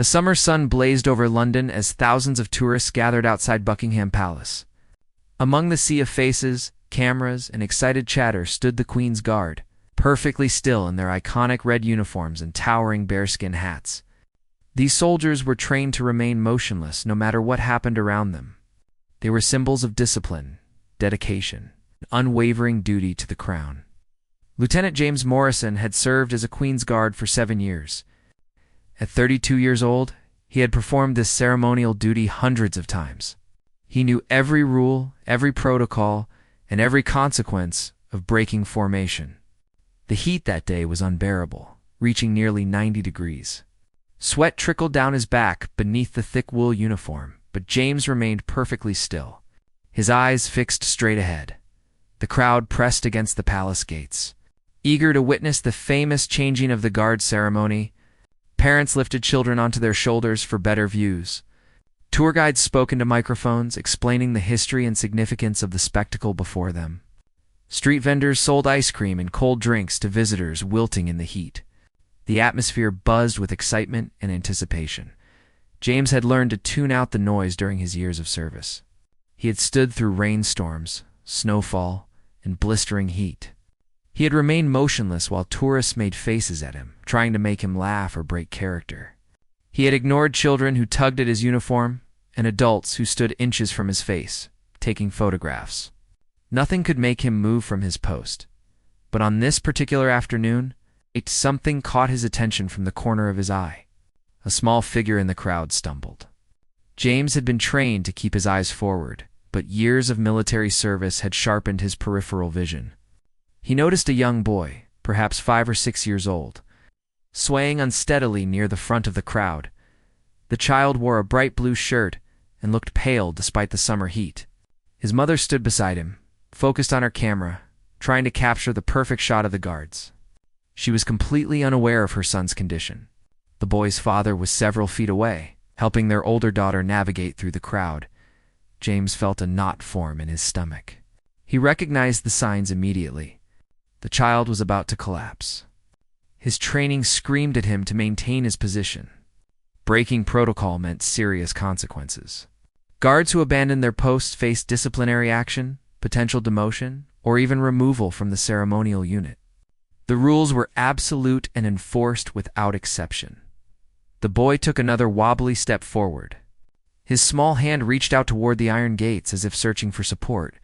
The summer sun blazed over London as thousands of tourists gathered outside Buckingham Palace. Among the sea of faces, cameras, and excited chatter stood the Queen's Guard, perfectly still in their iconic red uniforms and towering bearskin hats. These soldiers were trained to remain motionless no matter what happened around them. They were symbols of discipline, dedication, and unwavering duty to the crown. Lieutenant James Morrison had served as a Queen's Guard for 7 years. At 32 years old, he had performed this ceremonial duty hundreds of times. He knew every rule, every protocol, and every consequence of breaking formation. The heat that day was unbearable, reaching nearly 90 degrees. Sweat trickled down his back beneath the thick wool uniform, but James remained perfectly still, his eyes fixed straight ahead. The crowd pressed against the palace gates, eager to witness the famous changing of the guard ceremony. Parents lifted children onto their shoulders for better views. Tour guides spoke into microphones, explaining the history and significance of the spectacle before them. Street vendors sold ice cream and cold drinks to visitors wilting in the heat. The atmosphere buzzed with excitement and anticipation. James had learned to tune out the noise during his years of service. He had stood through rainstorms, snowfall, and blistering heat. He had remained motionless while tourists made faces at him, trying to make him laugh or break character. He had ignored children who tugged at his uniform and adults who stood inches from his face, taking photographs. Nothing could make him move from his post. But on this particular afternoon, something caught his attention from the corner of his eye. A small figure in the crowd stumbled. James had been trained to keep his eyes forward, but years of military service had sharpened his peripheral vision. He noticed a young boy, perhaps 5 or 6 years old, swaying unsteadily near the front of the crowd. The child wore a bright blue shirt and looked pale despite the summer heat. His mother stood beside him, focused on her camera, trying to capture the perfect shot of the guards. She was completely unaware of her son's condition. The boy's father was several feet away, helping their older daughter navigate through the crowd. James felt a knot form in his stomach. He recognized the signs immediately. The child was about to collapse. His training screamed at him to maintain his position. Breaking protocol meant serious consequences. Guards who abandoned their posts faced disciplinary action, potential demotion, or even removal from the ceremonial unit. The rules were absolute and enforced without exception. The boy took another wobbly step forward. His small hand reached out toward the iron gates as if searching for support.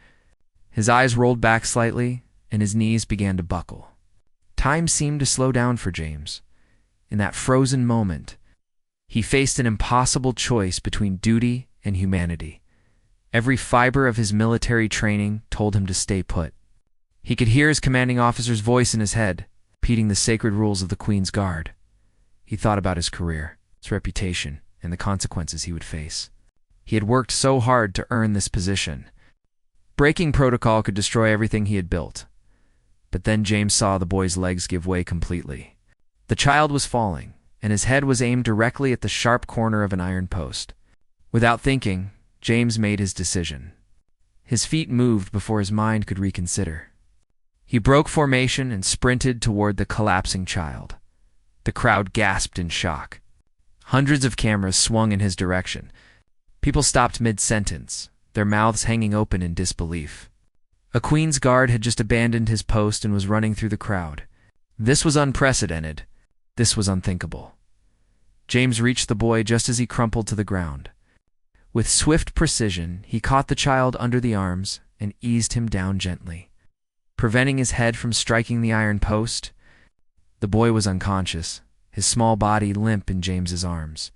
His eyes rolled back slightly, and his knees began to buckle. Time seemed to slow down for James. In that frozen moment, he faced an impossible choice between duty and humanity. Every fiber of his military training told him to stay put. He could hear his commanding officer's voice in his head, repeating the sacred rules of the Queen's Guard. He thought about his career, his reputation, and the consequences he would face. He had worked so hard to earn this position. Breaking protocol could destroy everything he had built. But then James saw the boy's legs give way completely. The child was falling, and his head was aimed directly at the sharp corner of an iron post. Without thinking, James made his decision. His feet moved before his mind could reconsider. He broke formation and sprinted toward the collapsing child. The crowd gasped in shock. Hundreds of cameras swung in his direction. People stopped mid-sentence, their mouths hanging open in disbelief. A Queen's Guard had just abandoned his post and was running through the crowd. This was unprecedented. This was unthinkable. James reached the boy just as he crumpled to the ground. With swift precision, he caught the child under the arms and eased him down gently, preventing his head from striking the iron post. The boy was unconscious, his small body limp in James's arms.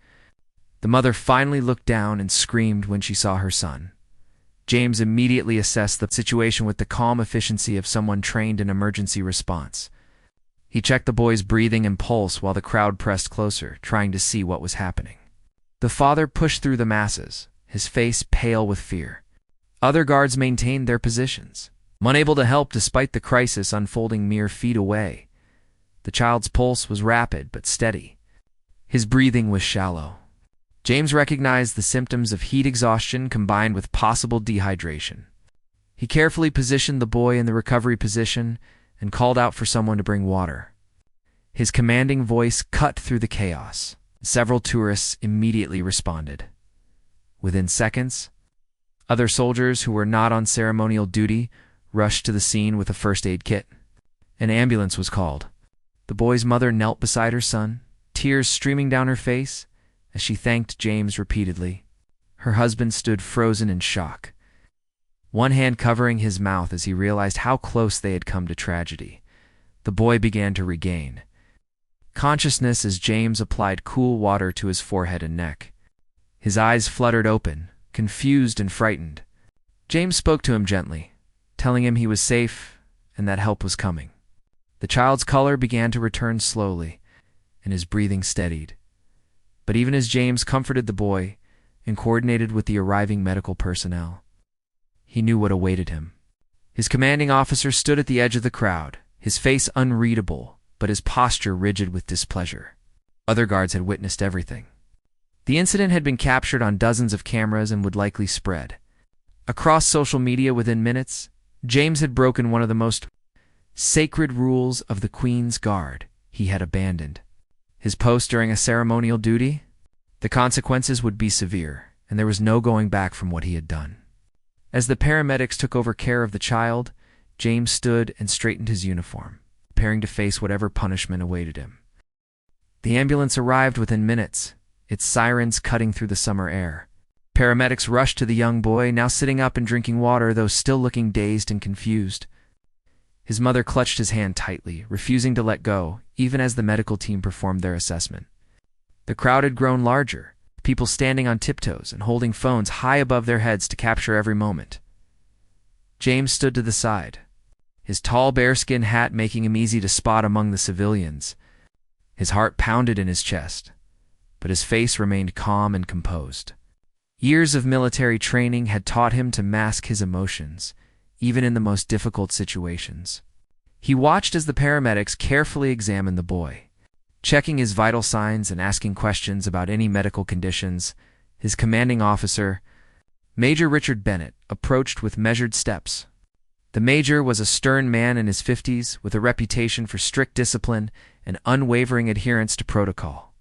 The mother finally looked down and screamed when she saw her son. James immediately assessed the situation with the calm efficiency of someone trained in emergency response. He checked the boy's breathing and pulse while the crowd pressed closer, trying to see what was happening. The father pushed through the masses, his face pale with fear. Other guards maintained their positions, unable to help despite the crisis unfolding mere feet away. The child's pulse was rapid but steady. His breathing was shallow. James recognized the symptoms of heat exhaustion combined with possible dehydration. He carefully positioned the boy in the recovery position and called out for someone to bring water. His commanding voice cut through the chaos. Several tourists immediately responded. Within seconds, other soldiers who were not on ceremonial duty rushed to the scene with a first aid kit. An ambulance was called. The boy's mother knelt beside her son, tears streaming down her face as she thanked James repeatedly. Her husband stood frozen in shock, one hand covering his mouth as he realized how close they had come to tragedy. The boy began to regain consciousness as James applied cool water to his forehead and neck. His eyes fluttered open, confused and frightened. James spoke to him gently, telling him he was safe and that help was coming. The child's color began to return slowly, and his breathing steadied. But even as James comforted the boy and coordinated with the arriving medical personnel, he knew what awaited him. His commanding officer stood at the edge of the crowd, his face unreadable, but his posture rigid with displeasure. Other guards had witnessed everything. The incident had been captured on dozens of cameras and would likely spread. Across social media within minutes, James had broken one of the most sacred rules of the Queen's Guard he had abandoned. His post during a ceremonial duty? The consequences would be severe, and there was no going back from what he had done. As the paramedics took over care of the child, James stood and straightened his uniform, preparing to face whatever punishment awaited him. The ambulance arrived within minutes, its sirens cutting through the summer air. Paramedics rushed to the young boy, now sitting up and drinking water, though still looking dazed and confused. His mother clutched his hand tightly, refusing to let go, even as the medical team performed their assessment. The crowd had grown larger, people standing on tiptoes and holding phones high above their heads to capture every moment. James stood to the side, his tall bearskin hat making him easy to spot among the civilians. His heart pounded in his chest, but his face remained calm and composed. Years of military training had taught him to mask his emotions, even in the most difficult situations. He watched as the paramedics carefully examined the boy, checking his vital signs and asking questions about any medical conditions. His commanding officer, Major Richard Bennett, approached with measured steps. The major was a stern man in his 50s with a reputation for strict discipline and unwavering adherence to protocol.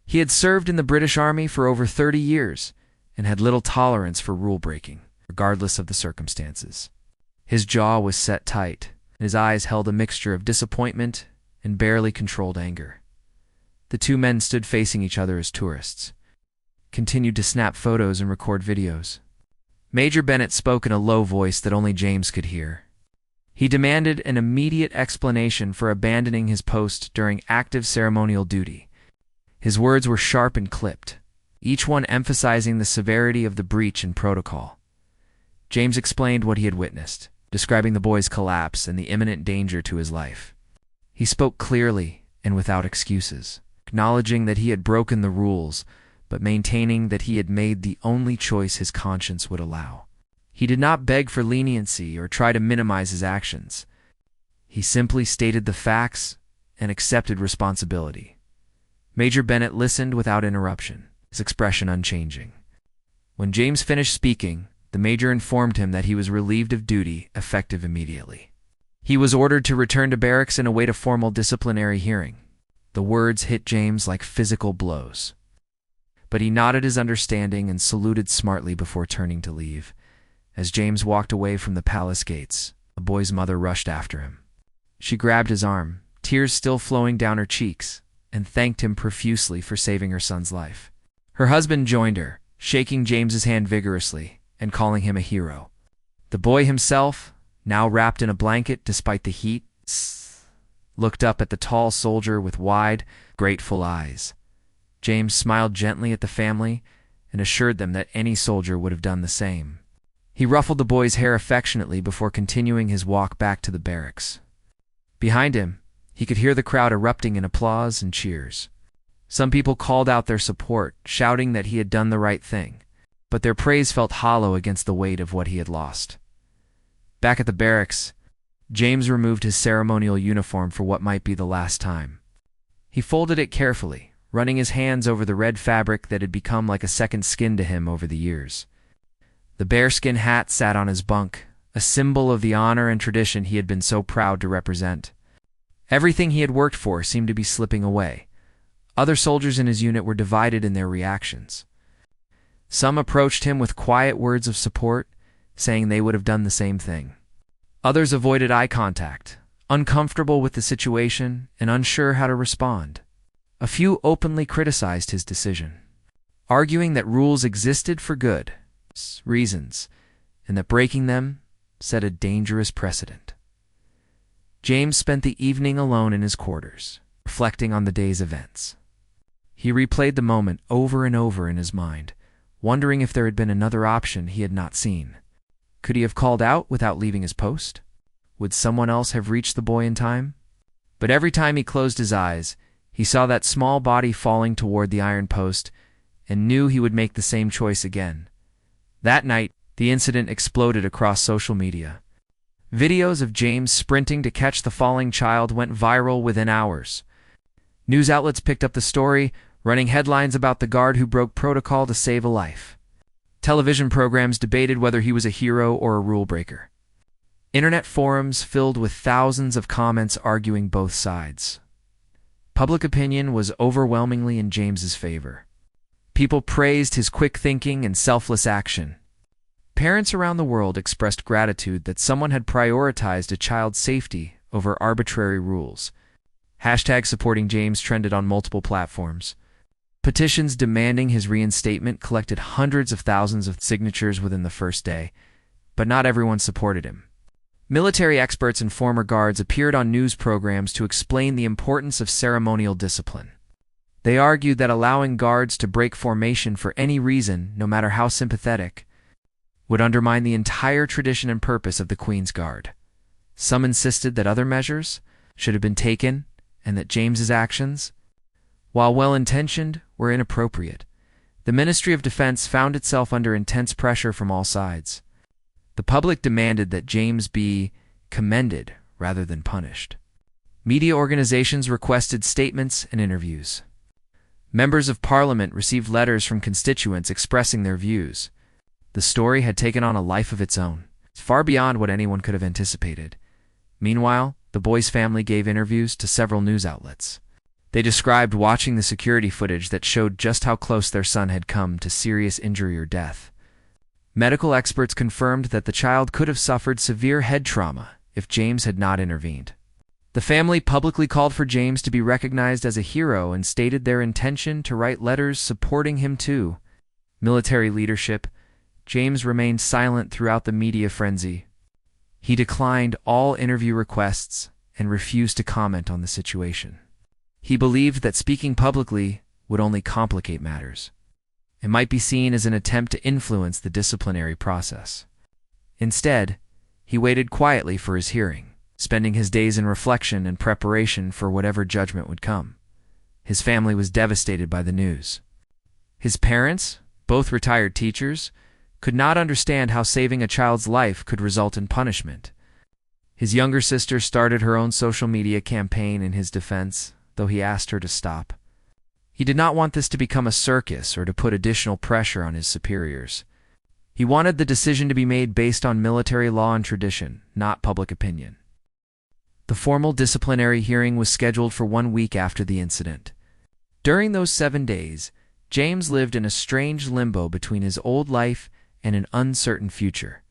He had served in the British Army for over 30 years and had little tolerance for rule-breaking, regardless of the circumstances. His jaw was set tight, and his eyes held a mixture of disappointment and barely controlled anger. The two men stood facing each other as tourists, continued to snap photos and record videos. Major Bennett spoke in a low voice that only James could hear. He demanded an immediate explanation for abandoning his post during active ceremonial duty. His words were sharp and clipped, each one emphasizing the severity of the breach in protocol. James explained what he had witnessed, describing the boy's collapse and the imminent danger to his life. He spoke clearly and without excuses, acknowledging that he had broken the rules, but maintaining that he had made the only choice his conscience would allow. He did not beg for leniency or try to minimize his actions. He simply stated the facts and accepted responsibility. Major Bennett listened without interruption, his expression unchanging. When James finished speaking, the major informed him that he was relieved of duty, effective immediately. He was ordered to return to barracks and await a formal disciplinary hearing. The words hit James like physical blows, but he nodded his understanding and saluted smartly before turning to leave. As James walked away from the palace gates, the boy's mother rushed after him. She grabbed his arm, tears still flowing down her cheeks, and thanked him profusely for saving her son's life. Her husband joined her, shaking James's hand vigorously and calling him a hero. The boy himself, now wrapped in a blanket despite the heat, looked up at the tall soldier with wide, grateful eyes. James smiled gently at the family and assured them that any soldier would have done the same. He ruffled the boy's hair affectionately before continuing his walk back to the barracks. Behind him, he could hear the crowd erupting in applause and cheers. Some people called out their support, shouting that he had done the right thing, but their praise felt hollow against the weight of what he had lost. Back at the barracks, James removed his ceremonial uniform for what might be the last time. He folded it carefully, running his hands over the red fabric that had become like a second skin to him over the years. The bearskin hat sat on his bunk, a symbol of the honor and tradition he had been so proud to represent. Everything he had worked for seemed to be slipping away, Other soldiers in his unit were divided in their reactions. Some approached him with quiet words of support, saying they would have done the same thing. Others avoided eye contact, uncomfortable with the situation and unsure how to respond. A few openly criticized his decision, arguing that rules existed for good reasons and that breaking them set a dangerous precedent. James spent the evening alone in his quarters, reflecting on the day's events. He replayed the moment over and over in his mind, wondering if there had been another option he had not seen. Could he have called out without leaving his post? Would someone else have reached the boy in time? But every time he closed his eyes, he saw that small body falling toward the iron post and knew he would make the same choice again. That night, the incident exploded across social media. Videos of James sprinting to catch the falling child went viral within hours. News outlets picked up the story, running headlines about the guard who broke protocol to save a life. Television programs debated whether he was a hero or a rule breaker. Internet forums filled with thousands of comments arguing both sides. Public opinion was overwhelmingly in James's favor. People praised his quick thinking and selfless action. Parents around the world expressed gratitude that someone had prioritized a child's safety over arbitrary rules. Hashtags supporting James trended on multiple platforms. Petitions demanding his reinstatement collected hundreds of thousands of signatures within the first day, but not everyone supported him. Military experts and former guards appeared on news programs to explain the importance of ceremonial discipline. They argued that allowing guards to break formation for any reason, no matter how sympathetic, would undermine the entire tradition and purpose of the Queen's Guard. Some insisted that other measures should have been taken and that James's actions, while well-intentioned, were inappropriate. The Ministry of Defense found itself under intense pressure from all sides. The public demanded that James be commended rather than punished. Media organizations requested statements and interviews. Members of Parliament received letters from constituents expressing their views. The story had taken on a life of its own, far beyond what anyone could have anticipated. Meanwhile, the boy's family gave interviews to several news outlets. They described watching the security footage that showed just how close their son had come to serious injury or death. Medical experts confirmed that the child could have suffered severe head trauma if James had not intervened. The family publicly called for James to be recognized as a hero and stated their intention to write letters supporting him too. Military leadership. James remained silent throughout the media frenzy. He declined all interview requests and refused to comment on the situation. He believed that speaking publicly would only complicate matters. It might be seen as an attempt to influence the disciplinary process. Instead, he waited quietly for his hearing, spending his days in reflection and preparation for whatever judgment would come. His family was devastated by the news. His parents, both retired teachers, could not understand how saving a child's life could result in punishment. His younger sister started her own social media campaign in his defense, though he asked her to stop. He did not want this to become a circus or to put additional pressure on his superiors. He wanted the decision to be made based on military law and tradition, not public opinion. The formal disciplinary hearing was scheduled for 1 week after the incident. During those 7 days, James lived in a strange limbo between his old life and an uncertain future.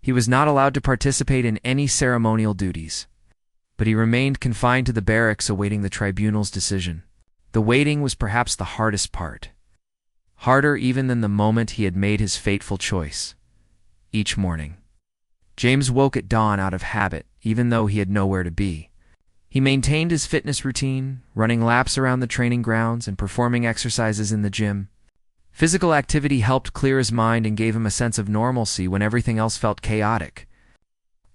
He was not allowed to participate in any ceremonial duties, but he remained confined to the barracks awaiting the tribunal's decision. The waiting was perhaps the hardest part, harder even than the moment he had made his fateful choice. Each morning, James woke at dawn out of habit, even though he had nowhere to be. He maintained his fitness routine, running laps around the training grounds and performing exercises in the gym. Physical activity helped clear his mind and gave him a sense of normalcy when everything else felt chaotic.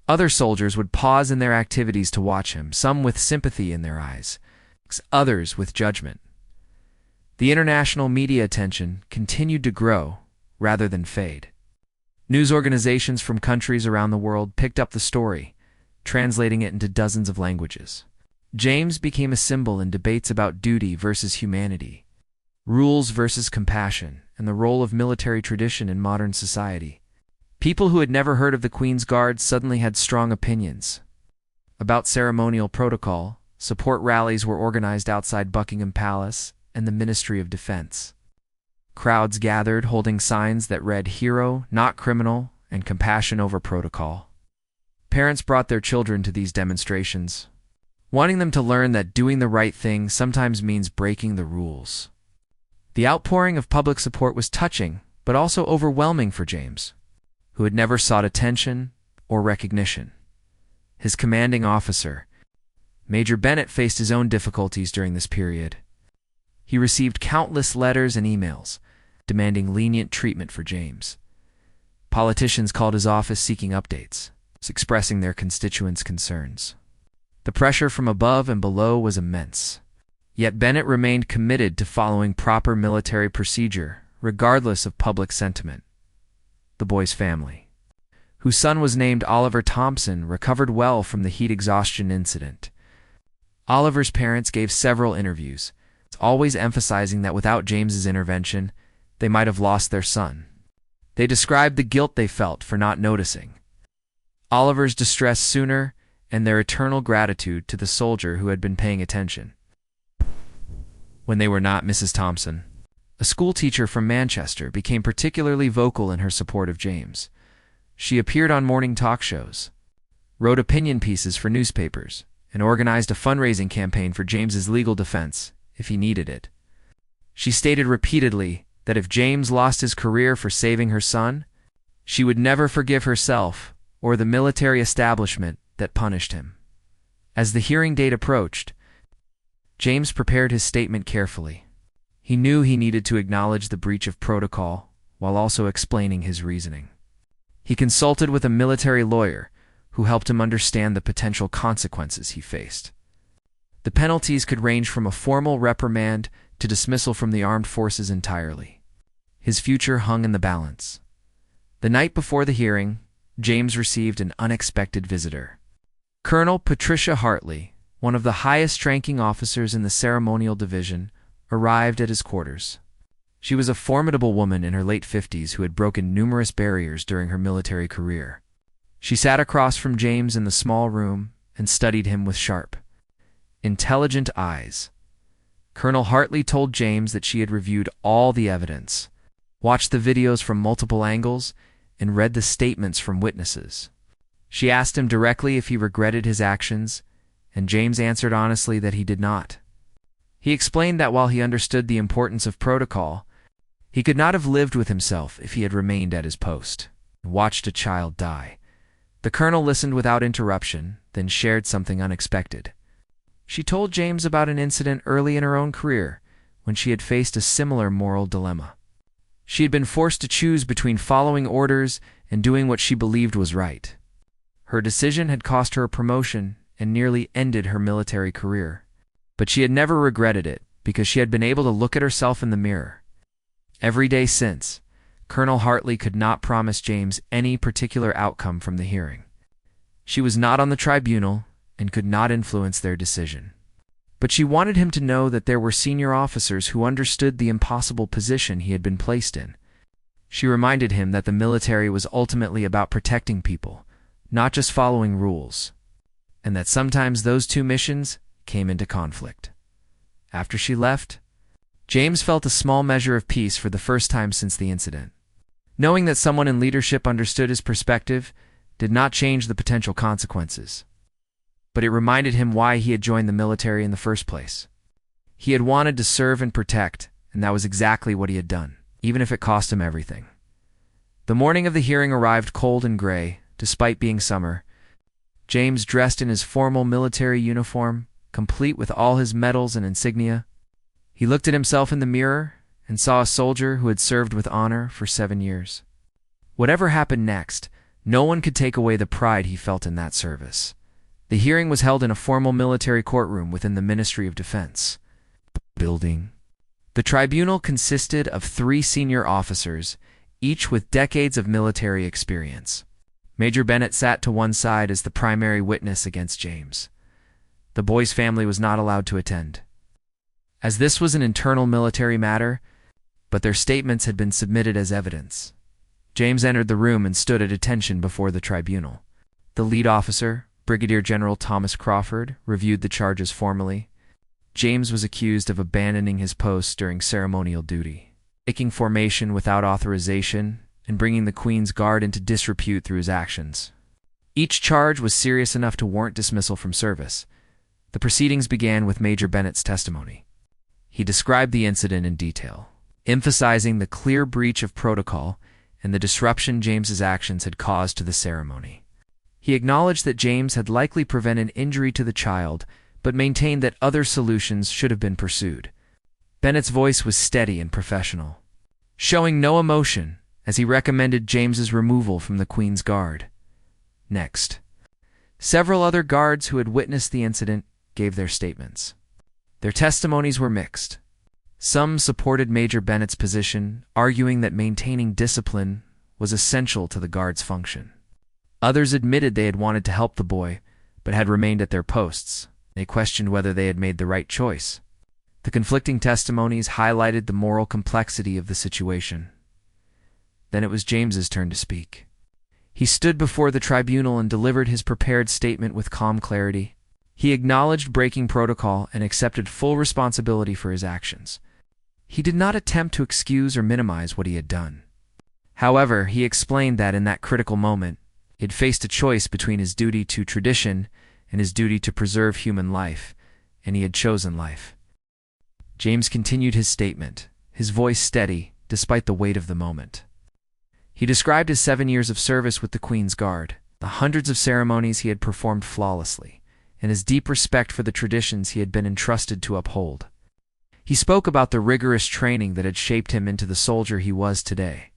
Other soldiers would pause in their activities to watch him, some with sympathy in their eyes, others with judgment. The international media attention continued to grow rather than fade. News organizations from countries around the world picked up the story, translating it into dozens of languages. James became a symbol in debates about duty versus humanity, rules versus compassion, and the role of military tradition in modern society. People who had never heard of the Queen's Guard suddenly had strong opinions about ceremonial protocol, support rallies were organized outside Buckingham Palace and the Ministry of Defense. Crowds gathered holding signs that read "Hero, not criminal," and "Compassion over protocol." Parents brought their children to these demonstrations, wanting them to learn that doing the right thing sometimes means breaking the rules. The outpouring of public support was touching, but also overwhelming for James, who had never sought attention or recognition. His commanding officer, Major Bennett, faced his own difficulties during this period. He received countless letters and emails demanding lenient treatment for James. Politicians called his office seeking updates, expressing their constituents' concerns. The pressure from above and below was immense. Yet Bennett remained committed to following proper military procedure, regardless of public sentiment. The boy's family, whose son was named Oliver Thompson, recovered well from the heat exhaustion incident. Oliver's parents gave several interviews, always emphasizing that without James's intervention, they might have lost their son. They described the guilt they felt for not noticing Oliver's distress sooner and their eternal gratitude to the soldier who had been paying attention. When they were not, Mrs. Thompson, a schoolteacher from Manchester, became particularly vocal in her support of James. She appeared on morning talk shows, wrote opinion pieces for newspapers, and organized a fundraising campaign for James's legal defense if he needed it. She stated repeatedly that if James lost his career for saving her son, she would never forgive herself or the military establishment that punished him. As the hearing date approached, James prepared his statement carefully. He knew he needed to acknowledge the breach of protocol while also explaining his reasoning. He consulted with a military lawyer who helped him understand the potential consequences he faced. The penalties could range from a formal reprimand to dismissal from the armed forces entirely. His future hung in the balance. The night before the hearing, James received an unexpected visitor. Colonel Patricia Hartley, one of the highest-ranking officers in the ceremonial division, arrived at his quarters. She was a formidable woman in her late 50s who had broken numerous barriers during her military career. She sat across from James in the small room and studied him with sharp, intelligent eyes. Colonel Hartley told James that she had reviewed all the evidence, watched the videos from multiple angles, and read the statements from witnesses. She asked him directly if he regretted his actions, and James answered honestly that he did not. He explained that while he understood the importance of protocol, he could not have lived with himself if he had remained at his post and watched a child die. The colonel listened without interruption, then shared something unexpected. She told James about an incident early in her own career when she had faced a similar moral dilemma. She had been forced to choose between following orders and doing what she believed was right. Her decision had cost her a promotion and nearly ended her military career. But she had never regretted it because she had been able to look at herself in the mirror. Every day since, Colonel Hartley could not promise James any particular outcome from the hearing. She was not on the tribunal and could not influence their decision. But she wanted him to know that there were senior officers who understood the impossible position he had been placed in. She reminded him that the military was ultimately about protecting people, not just following rules, and that sometimes those two missions came into conflict. After she left, James felt a small measure of peace for the first time since the incident. Knowing that someone in leadership understood his perspective did not change the potential consequences, but it reminded him why he had joined the military in the first place. He had wanted to serve and protect, and that was exactly what he had done, even if it cost him everything. The morning of the hearing arrived cold and gray, despite being summer. James, dressed in his formal military uniform, complete with all his medals and insignia, he looked at himself in the mirror and saw a soldier who had served with honor for 7 years. Whatever happened next, no one could take away the pride he felt in that service. The hearing was held in a formal military courtroom within the Ministry of Defense building. The tribunal consisted of 3 senior officers, each with decades of military experience. Major Bennett sat to one side as the primary witness against James. The boy's family was not allowed to attend, as this was an internal military matter, but their statements had been submitted as evidence. James entered the room and stood at attention before the tribunal. The lead officer, Brigadier General Thomas Crawford reviewed the charges formally. James was accused of abandoning his post during ceremonial duty, taking formation without authorization, and bringing the Queen's Guard into disrepute through his actions. Each charge was serious enough to warrant dismissal from service. The proceedings began with Major Bennett's testimony. He described the incident in detail, emphasizing the clear breach of protocol and the disruption James's actions had caused to the ceremony. He acknowledged that James had likely prevented injury to the child, but maintained that other solutions should have been pursued. Bennett's voice was steady and professional, showing no emotion as he recommended James's removal from the Queen's Guard. Next, several other guards who had witnessed the incident gave their statements. Their testimonies were mixed. Some supported Major Bennett's position, arguing that maintaining discipline was essential to the Guard's function. Others admitted they had wanted to help the boy, but had remained at their posts. They questioned whether they had made the right choice. The conflicting testimonies highlighted the moral complexity of the situation. Then it was James's turn to speak. He stood before the tribunal and delivered his prepared statement with calm clarity. He acknowledged breaking protocol and accepted full responsibility for his actions. He did not attempt to excuse or minimize what he had done. However, he explained that in that critical moment, he had faced a choice between his duty to tradition and his duty to preserve human life, and he had chosen life. James continued his statement, his voice steady despite the weight of the moment. He described his 7 years of service with the Queen's Guard, the hundreds of ceremonies he had performed flawlessly, and his deep respect for the traditions he had been entrusted to uphold. He spoke about the rigorous training that had shaped him into the soldier he was today,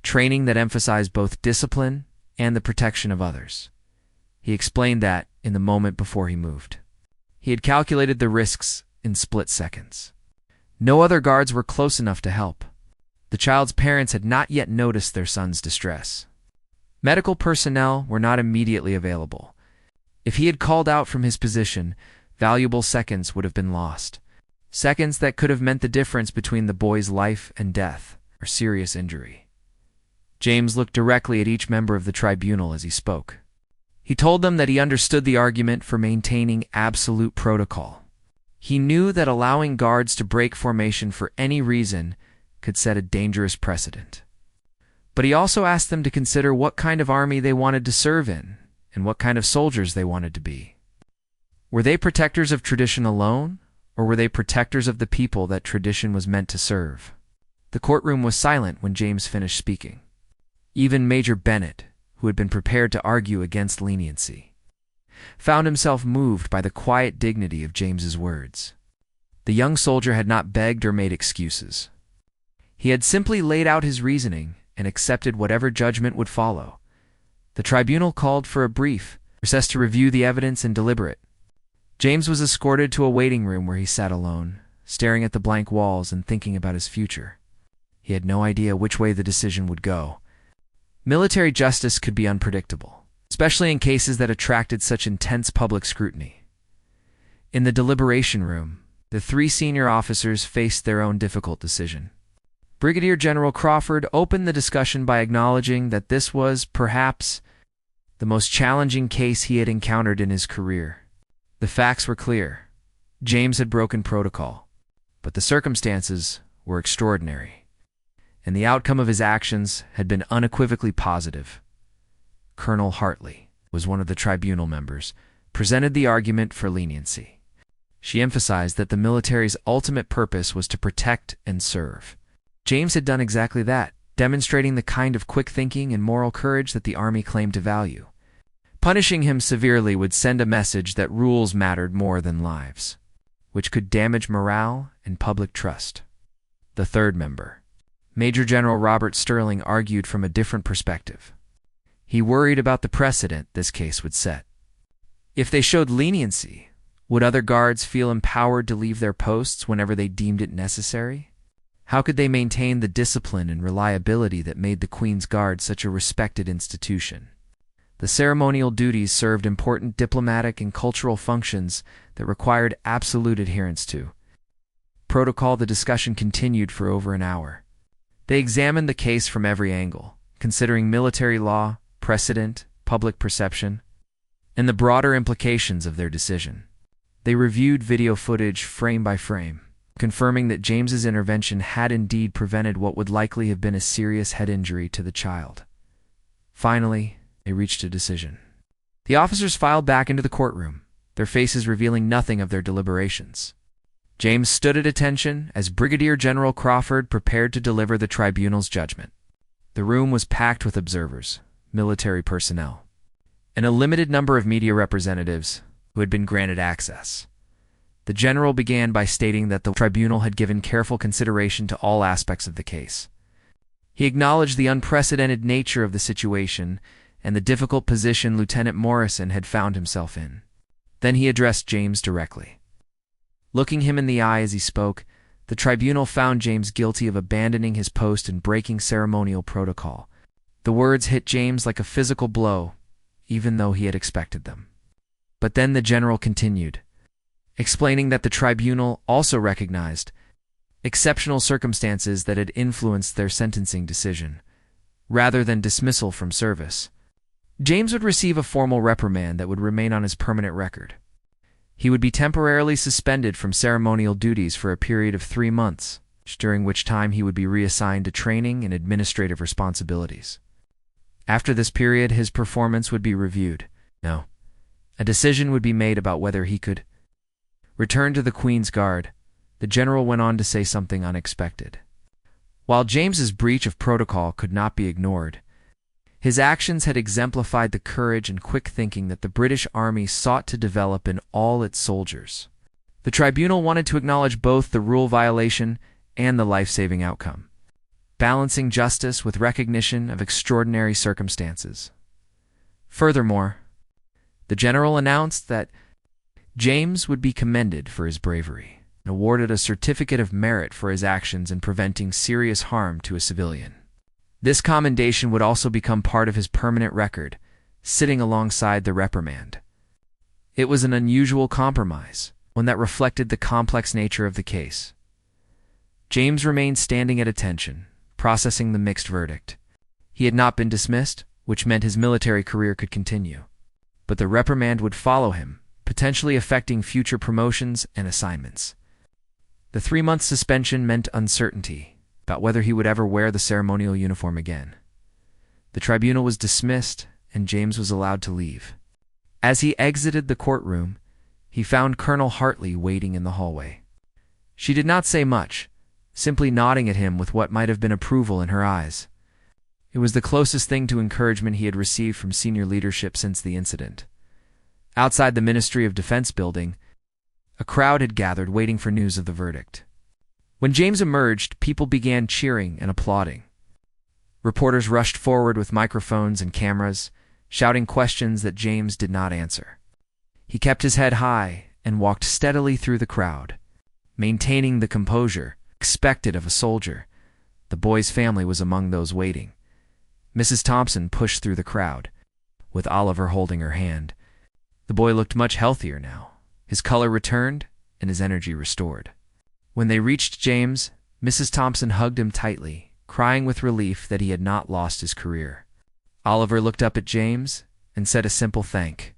training that emphasized both discipline and the protection of others. He explained that, in the moment before he moved, he had calculated the risks in split seconds. No other guards were close enough to help. The child's parents had not yet noticed their son's distress. Medical personnel were not immediately available. If he had called out from his position, valuable seconds would have been lost. Seconds that could have meant the difference between the boy's life and death, or serious injury. James looked directly at each member of the tribunal as he spoke. He told them that he understood the argument for maintaining absolute protocol. He knew that allowing guards to break formation for any reason could set a dangerous precedent. But he also asked them to consider what kind of army they wanted to serve in and what kind of soldiers they wanted to be. Were they protectors of tradition alone, or were they protectors of the people that tradition was meant to serve? The courtroom was silent when James finished speaking. Even Major Bennett, who had been prepared to argue against leniency, found himself moved by the quiet dignity of James's words. The young soldier had not begged or made excuses. He had simply laid out his reasoning and accepted whatever judgment would follow. The tribunal called for a brief recess to review the evidence and deliberate. James was escorted to a waiting room where he sat alone, staring at the blank walls and thinking about his future. He had no idea which way the decision would go. Military justice could be unpredictable, especially in cases that attracted such intense public scrutiny. In the deliberation room, the 3 senior officers faced their own difficult decision. Brigadier General Crawford opened the discussion by acknowledging that this was, perhaps, the most challenging case he had encountered in his career. The facts were clear. James had broken protocol, but the circumstances were extraordinary, and the outcome of his actions had been unequivocally positive. Colonel Hartley was one of the tribunal members, presented the argument for leniency. She emphasized that the military's ultimate purpose was to protect and serve. James had done exactly that, demonstrating the kind of quick thinking and moral courage that the Army claimed to value. Punishing him severely would send a message that rules mattered more than lives, which could damage morale and public trust. The third member, Major General Robert Sterling, argued from a different perspective. He worried about the precedent this case would set. If they showed leniency, would other guards feel empowered to leave their posts whenever they deemed it necessary? How could they maintain the discipline and reliability that made the Queen's Guard such a respected institution? The ceremonial duties served important diplomatic and cultural functions that required absolute adherence to protocol. The discussion continued for over an hour. They examined the case from every angle, considering military law, precedent, public perception. and the broader implications of their decision. They reviewed video footage frame by frame, confirming that James's intervention had indeed prevented what would likely have been a serious head injury to the child. Finally, they reached a decision. The officers filed back into the courtroom, their faces revealing nothing of their deliberations. James stood at attention as Brigadier General Crawford prepared to deliver the tribunal's judgment. The room was packed with observers, military personnel, and a limited number of media representatives who had been granted access. The general began by stating that the tribunal had given careful consideration to all aspects of the case. He acknowledged the unprecedented nature of the situation and the difficult position Lieutenant Morrison had found himself in. Then he addressed James directly. Looking him in the eye as he spoke, the tribunal found James guilty of abandoning his post and breaking ceremonial protocol. The words hit James like a physical blow, even though he had expected them. But then the general continued, explaining that the tribunal also recognized exceptional circumstances that had influenced their sentencing decision, rather than dismissal from service. James would receive a formal reprimand that would remain on his permanent record. He would be temporarily suspended from ceremonial duties for a period of 3 months, during which time he would be reassigned to training and administrative responsibilities. After this period, his performance would be reviewed. No, a decision would be made about whether he could return to the Queen's Guard. The general went on to say something unexpected. While James's breach of protocol could not be ignored, his actions had exemplified the courage and quick thinking that the British Army sought to develop in all its soldiers. The tribunal wanted to acknowledge both the rule violation and the life-saving outcome, balancing justice with recognition of extraordinary circumstances. Furthermore, the general announced that James would be commended for his bravery and awarded a certificate of merit for his actions in preventing serious harm to a civilian. This commendation would also become part of his permanent record, sitting alongside the reprimand. It was an unusual compromise, one that reflected the complex nature of the case. James remained standing at attention, processing the mixed verdict. He had not been dismissed, which meant his military career could continue. But the reprimand would follow him, potentially affecting future promotions and assignments. The 3-month suspension meant uncertainty about whether he would ever wear the ceremonial uniform again. The tribunal was dismissed, and James was allowed to leave. As he exited the courtroom, he found Colonel Hartley waiting in the hallway. She did not say much, simply nodding at him with what might have been approval in her eyes. It was the closest thing to encouragement he had received from senior leadership since the incident. Outside the Ministry of Defense building, a crowd had gathered waiting for news of the verdict. When James emerged, people began cheering and applauding. Reporters rushed forward with microphones and cameras, shouting questions that James did not answer. He kept his head high and walked steadily through the crowd, maintaining the composure expected of a soldier. The boy's family was among those waiting. Mrs. Thompson pushed through the crowd, with Oliver holding her hand. The boy looked much healthier now. His color returned and his energy restored. When they reached James, Mrs. Thompson hugged him tightly, crying with relief that he had not lost his career. Oliver looked up at James and said a simple thank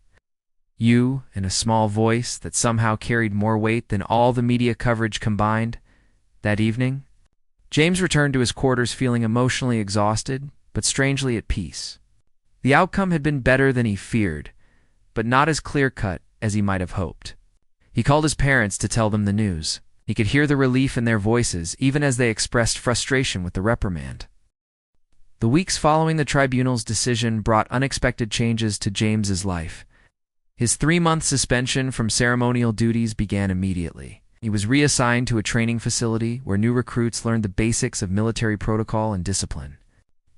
you in a small voice that somehow carried more weight than all the media coverage combined. That evening, James returned to his quarters feeling emotionally exhausted, but strangely at peace. The outcome had been better than he feared, but not as clear-cut as he might have hoped. He called his parents to tell them the news. He could hear the relief in their voices, even as they expressed frustration with the reprimand. The weeks following the tribunal's decision brought unexpected changes to James's life. His 3-month suspension from ceremonial duties began immediately. He was reassigned to a training facility where new recruits learned the basics of military protocol and discipline.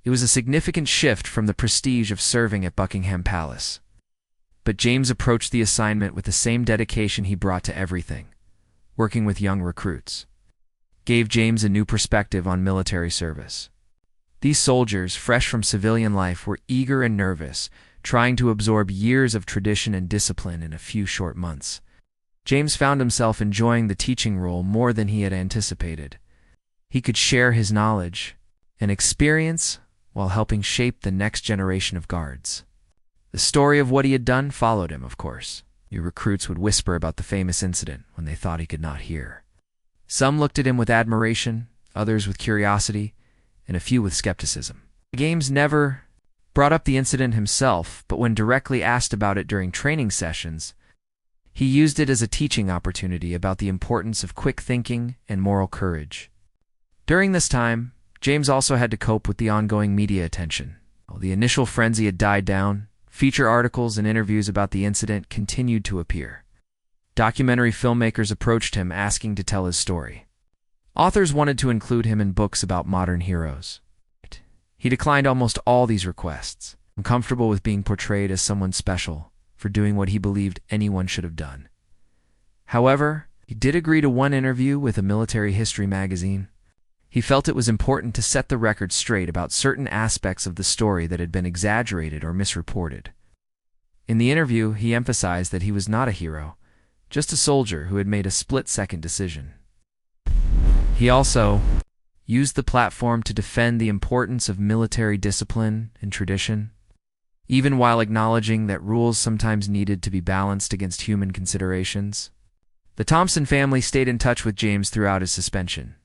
It was a significant shift from the prestige of serving at Buckingham Palace. But James approached the assignment with the same dedication he brought to everything. Working with young recruits gave James a new perspective on military service. These soldiers, fresh from civilian life, were eager and nervous, trying to absorb years of tradition and discipline in a few short months. James found himself enjoying the teaching role more than he had anticipated. He could share his knowledge and experience while helping shape the next generation of guards. The story of what he had done followed him, of course. New recruits would whisper about the famous incident when they thought he could not hear. Some looked at him with admiration, others with curiosity, and a few with skepticism. James never brought up the incident himself, but when directly asked about it during training sessions, he used it as a teaching opportunity about the importance of quick thinking and moral courage. During this time, James also had to cope with the ongoing media attention. While the initial frenzy had died down, feature articles and interviews about the incident continued to appear. Documentary filmmakers approached him asking to tell his story. Authors wanted to include him in books about modern heroes. He declined almost all these requests, uncomfortable with being portrayed as someone special for doing what he believed anyone should have done. However, he did agree to one interview with a military history magazine. He felt it was important to set the record straight about certain aspects of the story that had been exaggerated or misreported. In the interview, he emphasized that he was not a hero, just a soldier who had made a split-second decision. He also used the platform to defend the importance of military discipline and tradition, even while acknowledging that rules sometimes needed to be balanced against human considerations. The Thompson family stayed in touch with James throughout his suspension.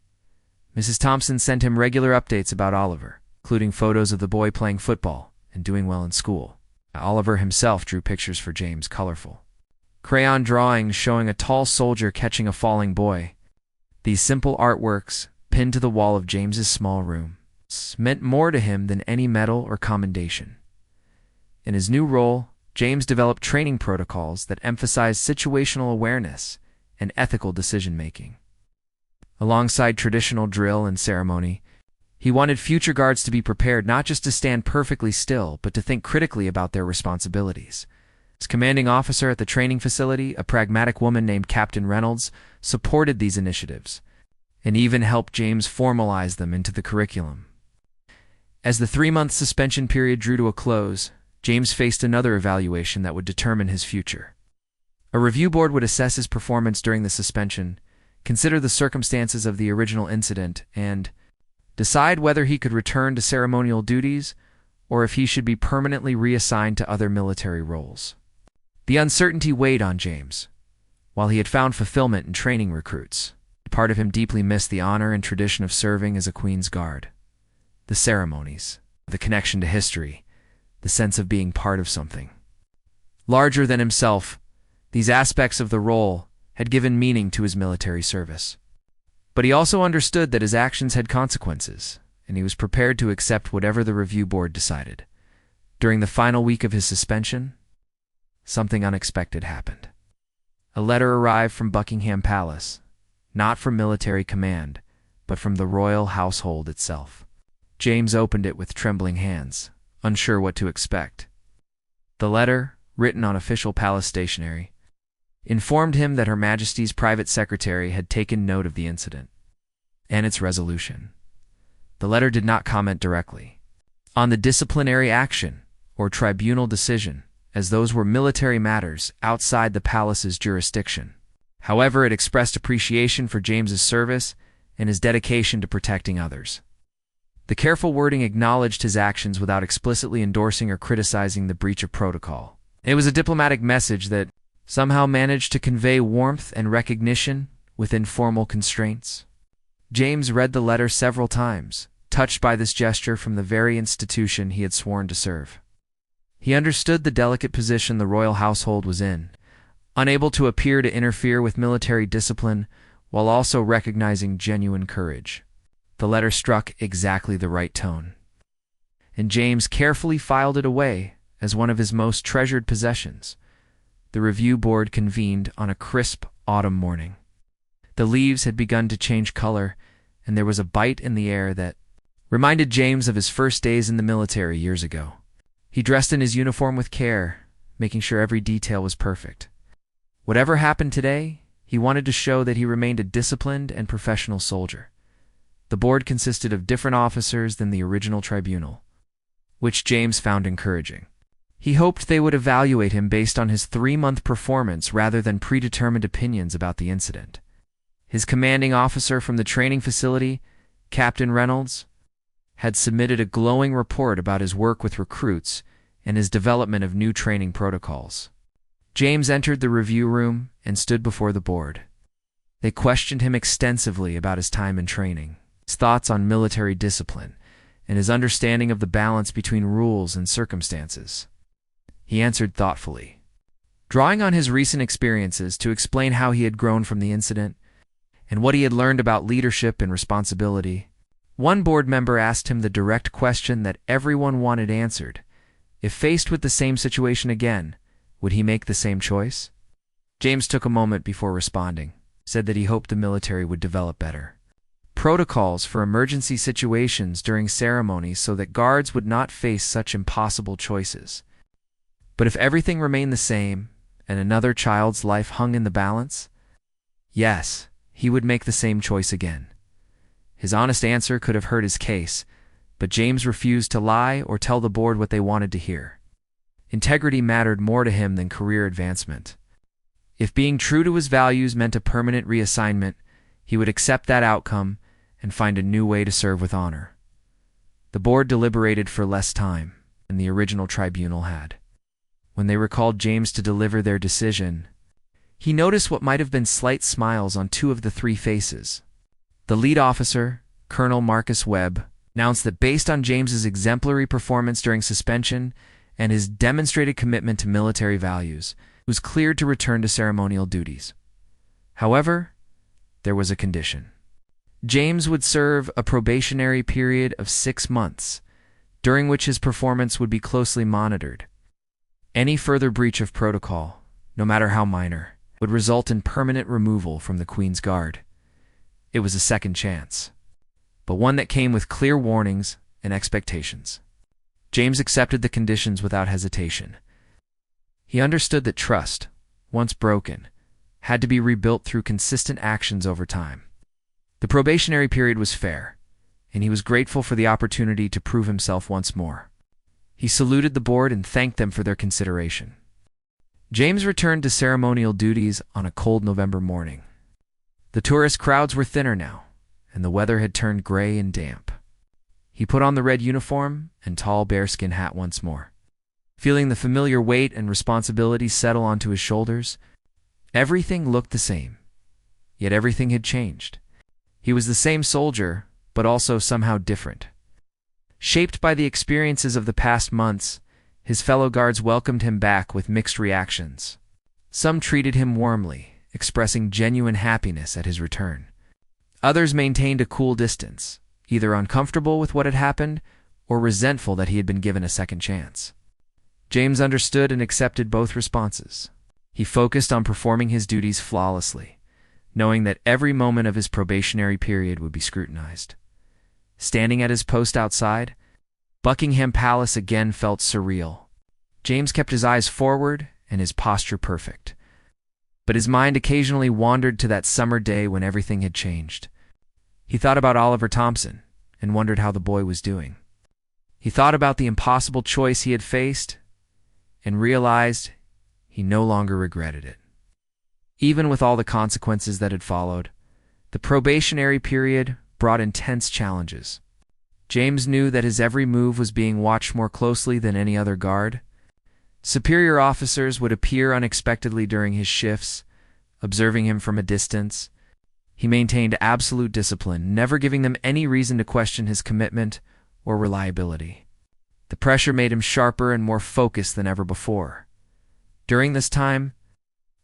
Mrs. Thompson sent him regular updates about Oliver, including photos of the boy playing football and doing well in school. Oliver himself drew pictures for James, colorful crayon drawings showing a tall soldier catching a falling boy. These simple artworks, pinned to the wall of James's small room, meant more to him than any medal or commendation. In his new role, James developed training protocols that emphasized situational awareness and ethical decision-making. Alongside traditional drill and ceremony, he wanted future guards to be prepared not just to stand perfectly still, but to think critically about their responsibilities. As commanding officer at the training facility, a pragmatic woman named Captain Reynolds supported these initiatives and even helped James formalize them into the curriculum. As the 3-month suspension period drew to a close, James faced another evaluation that would determine his future. A review board would assess his performance during the suspension, consider the circumstances of the original incident, and decide whether he could return to ceremonial duties or if he should be permanently reassigned to other military roles. The uncertainty weighed on James. While he had found fulfillment in training recruits, part of him deeply missed the honor and tradition of serving as a Queen's Guard. The ceremonies, the connection to history, the sense of being part of something larger than himself, these aspects of the role had given meaning to his military service. But he also understood that his actions had consequences, and he was prepared to accept whatever the review board decided. During the final week of his suspension, something unexpected happened. A letter arrived from Buckingham Palace, not from military command, but from the royal household itself. James opened it with trembling hands, unsure what to expect. The letter, written on official palace stationery, informed him that Her Majesty's private secretary had taken note of the incident and its resolution. The letter did not comment directly on the disciplinary action or tribunal decision, as those were military matters outside the palace's jurisdiction. However, it expressed appreciation for James's service and his dedication to protecting others. The careful wording acknowledged his actions without explicitly endorsing or criticizing the breach of protocol. It was a diplomatic message that somehow managed to convey warmth and recognition within formal constraints. James read the letter several times, touched by this gesture from the very institution he had sworn to serve. He understood the delicate position the royal household was in, unable to appear to interfere with military discipline while also recognizing genuine courage. The letter struck exactly the right tone, and James carefully filed it away as one of his most treasured possessions. The review board convened on a crisp autumn morning. The leaves had begun to change color, and there was a bite in the air that reminded James of his first days in the military years ago. He dressed in his uniform with care, making sure every detail was perfect. Whatever happened today, he wanted to show that he remained a disciplined and professional soldier. The board consisted of different officers than the original tribunal, which James found encouraging. He hoped they would evaluate him based on his 3-month performance rather than predetermined opinions about the incident. His commanding officer from the training facility, Captain Reynolds, had submitted a glowing report about his work with recruits and his development of new training protocols. James entered the review room and stood before the board. They questioned him extensively about his time in training, his thoughts on military discipline, and his understanding of the balance between rules and circumstances. He answered thoughtfully, drawing on his recent experiences to explain how he had grown from the incident and what he had learned about leadership and responsibility. One board member asked him the direct question that everyone wanted answered. If faced with the same situation again, would he make the same choice? James took a moment before responding, said that he hoped the military would develop better protocols for emergency situations during ceremonies so that guards would not face such impossible choices. But if everything remained the same and another child's life hung in the balance, yes, he would make the same choice again. His honest answer could have hurt his case, but James refused to lie or tell the board what they wanted to hear. Integrity mattered more to him than career advancement. If being true to his values meant a permanent reassignment, he would accept that outcome and find a new way to serve with honor. The board deliberated for less time than the original tribunal had. When they recalled James to deliver their decision, he noticed what might have been slight smiles on two of the three faces. The lead officer, Colonel Marcus Webb, announced that based on James's exemplary performance during suspension and his demonstrated commitment to military values, he was cleared to return to ceremonial duties. However, there was a condition. James would serve a probationary period of 6 months, during which his performance would be closely monitored. Any further breach of protocol, no matter how minor, would result in permanent removal from the Queen's Guard. It was a second chance, but one that came with clear warnings and expectations. James accepted the conditions without hesitation. He understood that trust, once broken, had to be rebuilt through consistent actions over time. The probationary period was fair, and he was grateful for the opportunity to prove himself once more. He saluted the board and thanked them for their consideration. James returned to ceremonial duties on a cold November morning. The tourist crowds were thinner now, and the weather had turned gray and damp. He put on the red uniform and tall bearskin hat once more. Feeling the familiar weight and responsibility settle onto his shoulders, everything looked the same, yet everything had changed. He was the same soldier, but also somehow different. Shaped by the experiences of the past months, his fellow guards welcomed him back with mixed reactions. Some treated him warmly, expressing genuine happiness at his return. Others maintained a cool distance, either uncomfortable with what had happened or resentful that he had been given a second chance. James understood and accepted both responses. He focused on performing his duties flawlessly, knowing that every moment of his probationary period would be scrutinized. Standing at his post outside, Buckingham Palace again felt surreal. James kept his eyes forward and his posture perfect. But his mind occasionally wandered to that summer day when everything had changed. He thought about Oliver Thompson and wondered how the boy was doing. He thought about the impossible choice he had faced and realized he no longer regretted it. Even with all the consequences that had followed, the probationary period brought intense challenges. James knew that his every move was being watched more closely than any other guard. Superior officers would appear unexpectedly during his shifts, observing him from a distance. He maintained absolute discipline, never giving them any reason to question his commitment or reliability. The pressure made him sharper and more focused than ever before. During this time,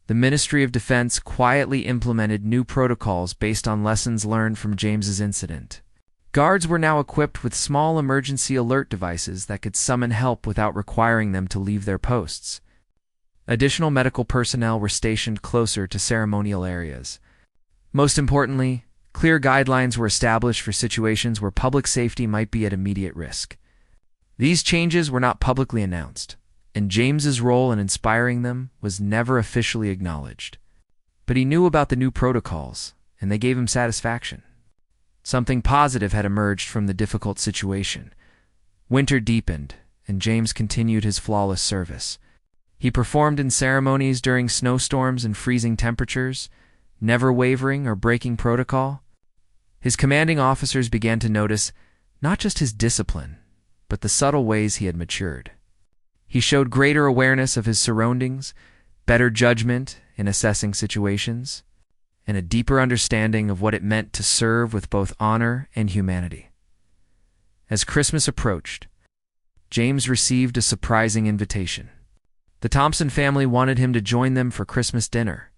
the Ministry of Defense quietly implemented new protocols based on lessons learned from James's incident. Guards were now equipped with small emergency alert devices that could summon help without requiring them to leave their posts. Additional medical personnel were stationed closer to ceremonial areas. Most importantly, clear guidelines were established for situations where public safety might be at immediate risk. These changes were not publicly announced, and James's role in inspiring them was never officially acknowledged. But he knew about the new protocols, and they gave him satisfaction. Something positive had emerged from the difficult situation. Winter deepened, and James continued his flawless service. He performed in ceremonies during snowstorms and freezing temperatures, never wavering or breaking protocol. His commanding officers began to notice not just his discipline, but the subtle ways he had matured. He showed greater awareness of his surroundings, better judgment in assessing situations, and a deeper understanding of what it meant to serve with both honor and humanity. As Christmas approached, James received a surprising invitation. The Thompson family wanted him to join them for Christmas dinner.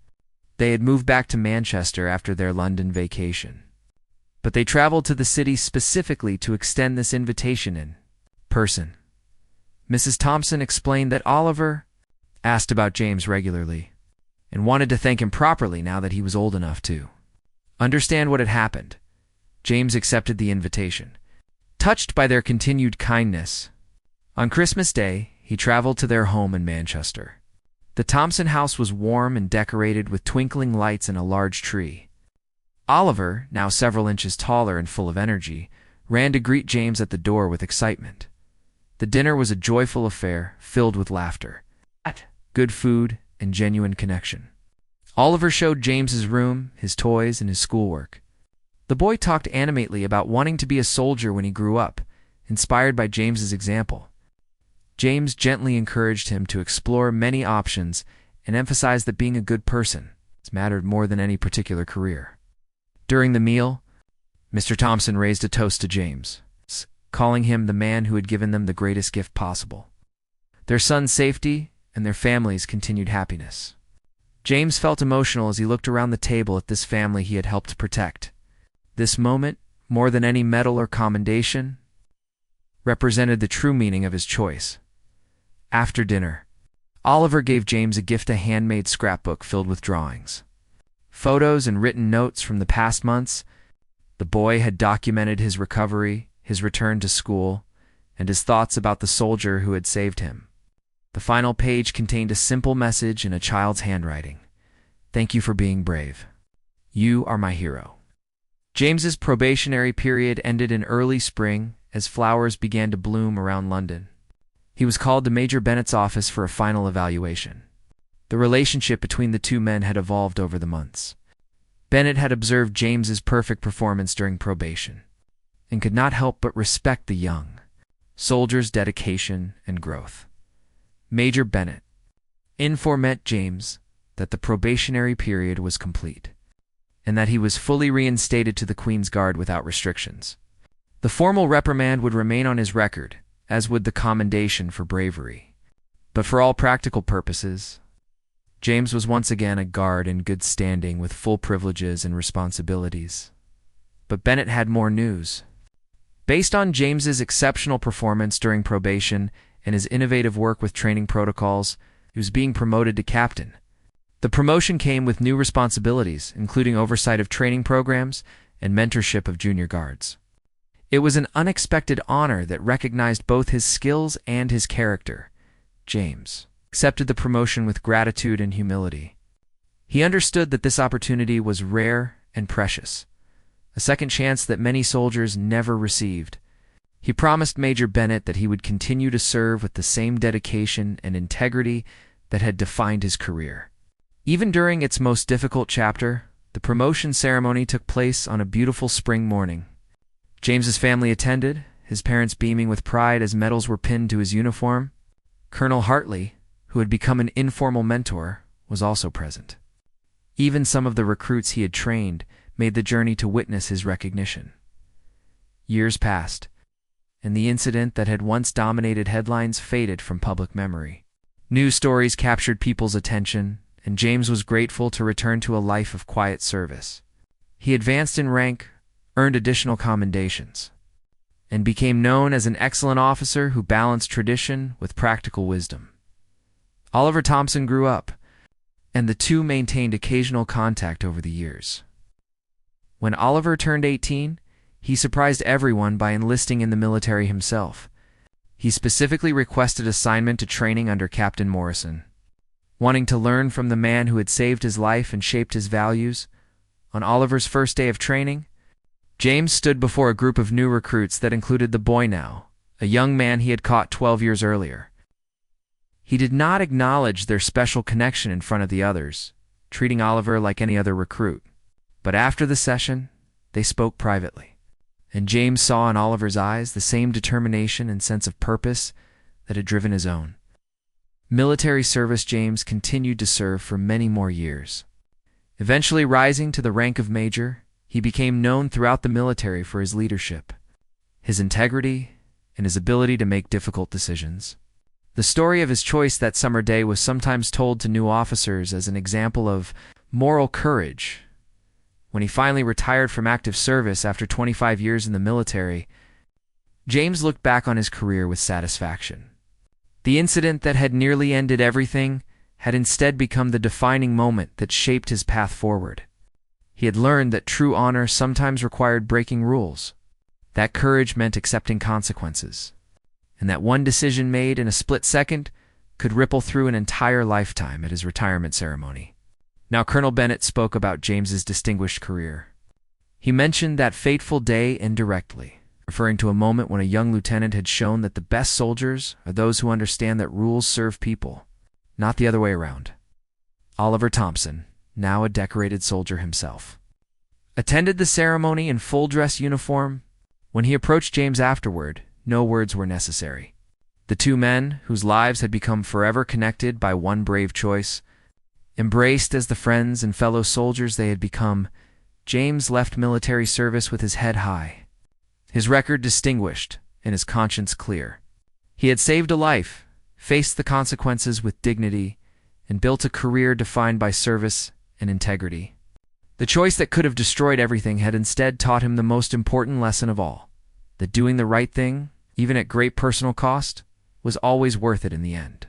They had moved back to Manchester after their London vacation, but they traveled to the city specifically to extend this invitation in person. Mrs. Thompson explained that Oliver asked about James regularly and wanted to thank him properly now that he was old enough to understand what had happened. James accepted the invitation, touched by their continued kindness. On Christmas Day, he traveled to their home in Manchester. The Thompson house was warm and decorated with twinkling lights and a large tree. Oliver, now several inches taller and full of energy, ran to greet James at the door with excitement. The dinner was a joyful affair, filled with laughter, good food, and genuine connection. Oliver showed James his room, his toys, and his schoolwork. The boy talked animatedly about wanting to be a soldier when he grew up, inspired by James's example. James gently encouraged him to explore many options and emphasized that being a good person mattered more than any particular career. During the meal, Mr. Thompson raised a toast to James, calling him the man who had given them the greatest gift possible: their son's safety and their family's continued happiness. James felt emotional as he looked around the table at this family he had helped protect. This moment, more than any medal or commendation, represented the true meaning of his choice. After dinner, Oliver gave James a gift, a handmade scrapbook filled with drawings, photos, and written notes from the past months. The boy had documented his recovery, his return to school, and his thoughts about the soldier who had saved him. The final page contained a simple message in a child's handwriting: "Thank you for being brave. You are my hero." James's probationary period ended in early spring as flowers began to bloom around London. He was called to Major Bennett's office for a final evaluation. The relationship between the two men had evolved over the months. Bennett had observed James's perfect performance during probation and could not help but respect the young soldier's dedication and growth. Major Bennett informed James that the probationary period was complete and that he was fully reinstated to the Queen's Guard without restrictions. The formal reprimand would remain on his record, as would the commendation for bravery. But for all practical purposes, James was once again a guard in good standing with full privileges and responsibilities. But Bennett had more news. Based on James's exceptional performance during probation and his innovative work with training protocols, he was being promoted to captain. The promotion came with new responsibilities, including oversight of training programs and mentorship of junior guards. It was an unexpected honor that recognized both his skills and his character. James accepted the promotion with gratitude and humility. He understood that this opportunity was rare and precious, a second chance that many soldiers never received. He promised Major Bennett that he would continue to serve with the same dedication and integrity that had defined his career. Even during its most difficult chapter, the promotion ceremony took place on a beautiful spring morning. James's family attended, his parents beaming with pride as medals were pinned to his uniform. Colonel Hartley, who had become an informal mentor, was also present. Even some of the recruits he had trained made the journey to witness his recognition. Years passed, and the incident that had once dominated headlines faded from public memory. News stories captured people's attention, and James was grateful to return to a life of quiet service. He advanced in rank, earned additional commendations, and became known as an excellent officer who balanced tradition with practical wisdom. Oliver Thompson grew up, and the two maintained occasional contact over the years. When Oliver turned 18, he surprised everyone by enlisting in the military himself. He specifically requested assignment to training under Captain Morrison. Wanting to learn from the man who had saved his life and shaped his values, on Oliver's first day of training, James stood before a group of new recruits that included the boy now, a young man he had caught 12 years earlier. He did not acknowledge their special connection in front of the others, treating Oliver like any other recruit. But after the session, they spoke privately, and James saw in Oliver's eyes the same determination and sense of purpose that had driven his own. military service. James continued to serve for many more years. Eventually rising to the rank of major, he became known throughout the military for his leadership, his integrity, and his ability to make difficult decisions. The story of his choice that summer day was sometimes told to new officers as an example of moral courage. When he finally retired from active service after 25 years in the military, James looked back on his career with satisfaction. The incident that had nearly ended everything had instead become the defining moment that shaped his path forward. He had learned that true honor sometimes required breaking rules, that courage meant accepting consequences, and that one decision made in a split second could ripple through an entire lifetime. At his retirement ceremony, now Colonel Bennett spoke about James's distinguished career. He mentioned that fateful day indirectly, referring to a moment when a young lieutenant had shown that the best soldiers are those who understand that rules serve people, not the other way around. Oliver Thompson, now a decorated soldier himself, attended the ceremony in full dress uniform. When he approached James afterward, no words were necessary. The two men, whose lives had become forever connected by one brave choice, embraced as the friends and fellow soldiers they had become. James left military service with his head high, his record distinguished, and his conscience clear. He had saved a life, faced the consequences with dignity, and built a career defined by service and integrity. The choice that could have destroyed everything had instead taught him the most important lesson of all, that doing the right thing, even at great personal cost, was always worth it in the end.